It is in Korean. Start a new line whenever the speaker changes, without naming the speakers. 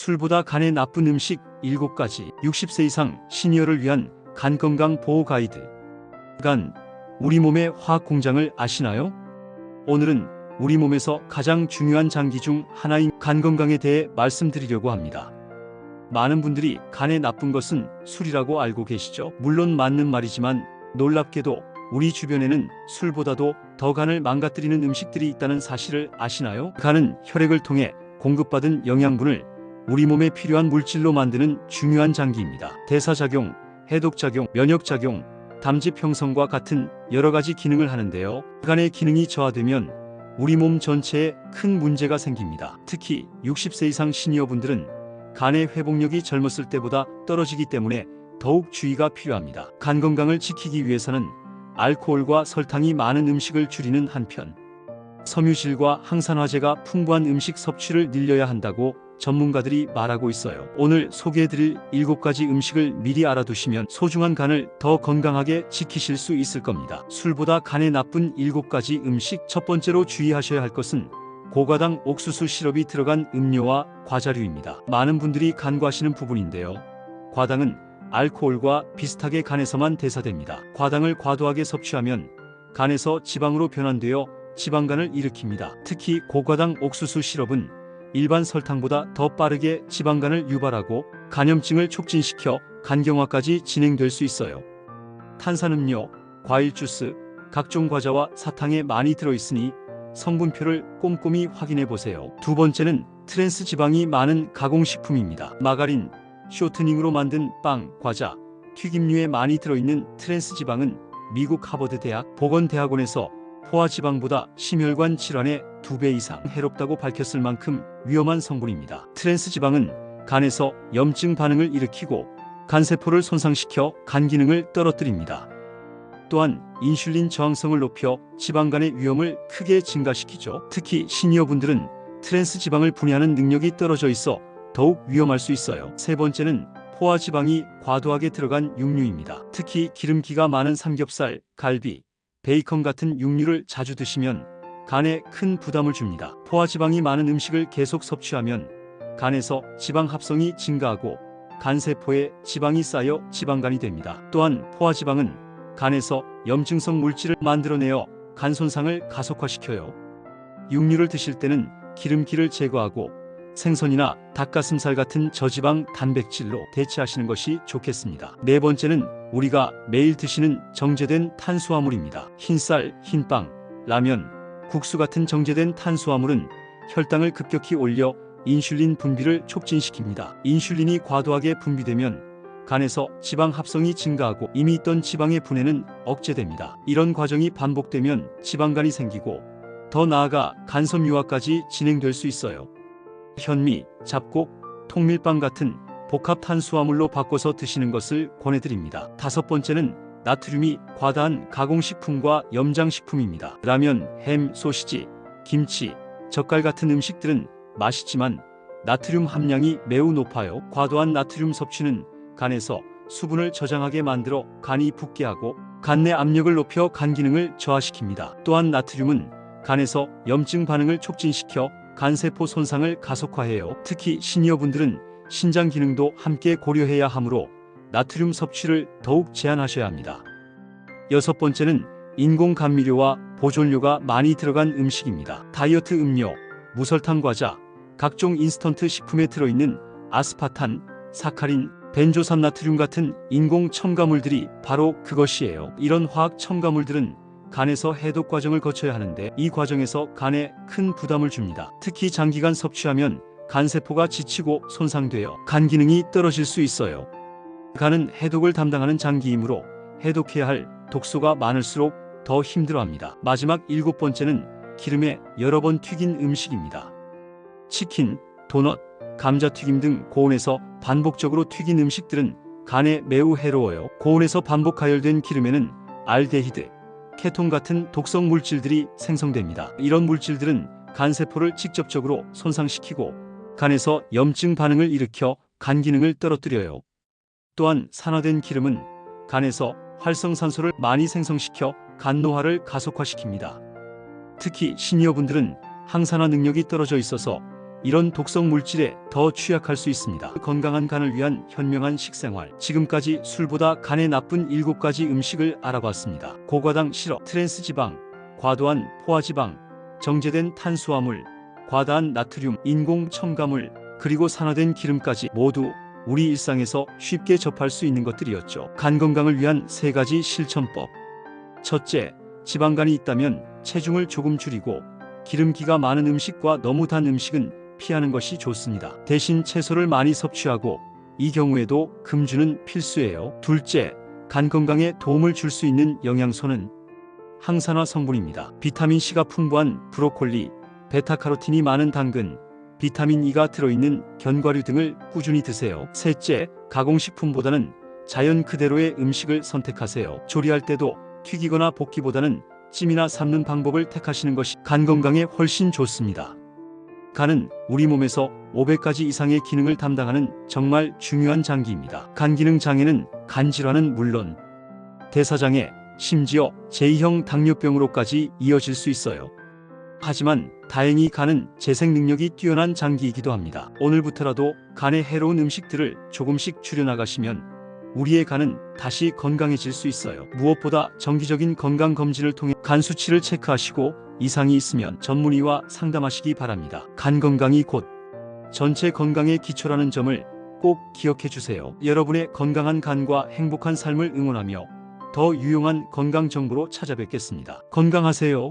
술보다 간에 나쁜 음식 7가지. 60세 이상 시니어를 위한 간 건강 보호 가이드. 간, 우리 몸의 화학 공장을 아시나요? 오늘은 우리 몸에서 가장 중요한 장기 중 하나인 간 건강에 대해 말씀드리려고 합니다. 많은 분들이 간에 나쁜 것은 술이라고 알고 계시죠? 물론 맞는 말이지만 놀랍게도 우리 주변에는 술보다도 더 간을 망가뜨리는 음식들이 있다는 사실을 아시나요? 간은 혈액을 통해 공급받은 영양분을 우리 몸에 필요한 물질로 만드는 중요한 장기입니다. 대사작용, 해독작용, 면역작용, 담즙 형성과 같은 여러 가지 기능을 하는데요. 간의 기능이 저하되면 우리 몸 전체에 큰 문제가 생깁니다. 특히 60세 이상 시니어분들은 간의 회복력이 젊었을 때보다 떨어지기 때문에 더욱 주의가 필요합니다. 간 건강을 지키기 위해서는 알코올과 설탕이 많은 음식을 줄이는 한편 섬유질과 항산화제가 풍부한 음식 섭취를 늘려야 한다고 전문가들이 말하고 있어요. 오늘 소개해드릴 7가지 음식을 미리 알아두시면 소중한 간을 더 건강하게 지키실 수 있을 겁니다. 술보다 간에 나쁜 7가지 음식. 첫 번째로 주의하셔야 할 것은 고과당 옥수수 시럽이 들어간 음료와 과자류입니다. 많은 분들이 간과하시는 부분인데요. 과당은 알코올과 비슷하게 간에서만 대사됩니다. 과당을 과도하게 섭취하면 간에서 지방으로 변환되어 지방간을 일으킵니다. 특히 고과당 옥수수 시럽은 일반 설탕보다 더 빠르게 지방간을 유발하고 간염증을 촉진시켜 간경화까지 진행될 수 있어요. 탄산음료, 과일 주스, 각종 과자와 사탕에 많이 들어있으니 성분표를 꼼꼼히 확인해 보세요. 두 번째는 트랜스 지방이 많은 가공식품입니다. 마가린, 쇼트닝으로 만든 빵, 과자, 튀김류에 많이 들어있는 트랜스 지방은 미국 하버드 대학 보건대학원에서 포화지방보다 심혈관 질환의 2배 이상 해롭다고 밝혔을 만큼 위험한 성분입니다. 트랜스 지방은 간에서 염증 반응을 일으키고 간세포를 손상시켜 간 기능을 떨어뜨립니다. 또한 인슐린 저항성을 높여 지방간의 위험을 크게 증가시키죠. 특히 시니어분들은 트랜스 지방을 분해하는 능력이 떨어져 있어 더욱 위험할 수 있어요. 세 번째는 포화지방이 과도하게 들어간 육류입니다. 특히 기름기가 많은 삼겹살, 갈비, 베이컨 같은 육류를 자주 드시면 간에 큰 부담을 줍니다. 포화지방이 많은 음식을 계속 섭취하면 간에서 지방 합성이 증가하고 간세포에 지방이 쌓여 지방간이 됩니다. 또한 포화지방은 간에서 염증성 물질을 만들어내어 간 손상을 가속화시켜요. 육류를 드실 때는 기름기를 제거하고 생선이나 닭가슴살 같은 저지방 단백질로 대체하시는 것이 좋겠습니다. 네 번째는 우리가 매일 드시는 정제된 탄수화물입니다. 흰쌀, 흰빵, 라면, 국수 같은 정제된 탄수화물은 혈당을 급격히 올려 인슐린 분비를 촉진시킵니다. 인슐린이 과도하게 분비되면 간에서 지방 합성이 증가하고 이미 있던 지방의 분해는 억제됩니다. 이런 과정이 반복되면 지방간이 생기고 더 나아가 간섬유화까지 진행될 수 있어요. 현미, 잡곡, 통밀빵 같은 복합 탄수화물로 바꿔서 드시는 것을 권해드립니다. 다섯 번째는 나트륨이 과다한 가공식품과 염장식품입니다. 라면, 햄, 소시지, 김치, 젓갈 같은 음식들은 맛있지만 나트륨 함량이 매우 높아요. 과도한 나트륨 섭취는 간에서 수분을 저장하게 만들어 간이 붓게 하고 간 내 압력을 높여 간 기능을 저하시킵니다. 또한 나트륨은 간에서 염증 반응을 촉진시켜 간세포 손상을 가속화해요. 특히 시니어분들은 신장 기능도 함께 고려해야 하므로 나트륨 섭취를 더욱 제한하셔야 합니다. 여섯 번째는 인공 감미료와 보존료가 많이 들어간 음식입니다. 다이어트 음료, 무설탕 과자, 각종 인스턴트 식품에 들어있는 아스파탄, 사카린, 벤조산 나트륨 같은 인공 첨가물들이 바로 그것이에요. 이런 화학 첨가물들은 간에서 해독 과정을 거쳐야 하는데 이 과정에서 간에 큰 부담을 줍니다. 특히 장기간 섭취하면 간세포가 지치고 손상되어 간 기능이 떨어질 수 있어요. 간은 해독을 담당하는 장기이므로 해독해야 할 독소가 많을수록 더 힘들어합니다. 마지막 7번째는 기름에 여러 번 튀긴 음식입니다. 치킨, 도넛, 감자튀김 등 고온에서 반복적으로 튀긴 음식들은 간에 매우 해로워요. 고온에서 반복 가열된 기름에는 알데히드, 케톤 같은 독성 물질들이 생성됩니다. 이런 물질들은 간세포를 직접적으로 손상시키고 간에서 염증 반응을 일으켜 간 기능을 떨어뜨려요. 또한 산화된 기름은 간에서 활성산소를 많이 생성시켜 간 노화를 가속화시킵니다. 특히 시니어분들은 항산화 능력이 떨어져 있어서 이런 독성 물질에 더 취약할 수 있습니다. 건강한 간을 위한 현명한 식생활. 지금까지 술보다 간에 나쁜 7가지 음식을 알아봤습니다. 고과당 시럽, 트랜스 지방, 과도한 포화지방, 정제된 탄수화물, 과다한 나트륨, 인공 첨가물, 그리고 산화된 기름까지 모두 우리 일상에서 쉽게 접할 수 있는 것들이었죠. 간 건강을 위한 3가지 실천법. 첫째, 지방간이 있다면 체중을 조금 줄이고 기름기가 많은 음식과 너무 단 음식은 피하는 것이 좋습니다. 대신 채소를 많이 섭취하고 이 경우에도 금주는 필수예요. 둘째, 간 건강에 도움을 줄 수 있는 영양소는 항산화 성분입니다. 비타민C가 풍부한 브로콜리, 베타카로틴이 많은 당근, 비타민 E가 들어있는 견과류 등을 꾸준히 드세요. 셋째, 가공식품보다는 자연 그대로의 음식을 선택하세요. 조리할 때도 튀기거나 볶기보다는 찜이나 삶는 방법을 택하시는 것이 간 건강에 훨씬 좋습니다. 간은 우리 몸에서 500가지 이상의 기능을 담당하는 정말 중요한 장기입니다. 간 기능 장애는 간 질환은 물론 대사장애, 심지어 제2형 당뇨병으로까지 이어질 수 있어요. 하지만 다행히 간은 재생 능력이 뛰어난 장기이기도 합니다. 오늘부터라도 간에 해로운 음식들을 조금씩 줄여나가시면 우리의 간은 다시 건강해질 수 있어요. 무엇보다 정기적인 건강검진을 통해 간 수치를 체크하시고 이상이 있으면 전문의와 상담하시기 바랍니다. 간 건강이 곧 전체 건강의 기초라는 점을 꼭 기억해 주세요. 여러분의 건강한 간과 행복한 삶을 응원하며 더 유용한 건강 정보로 찾아뵙겠습니다. 건강하세요.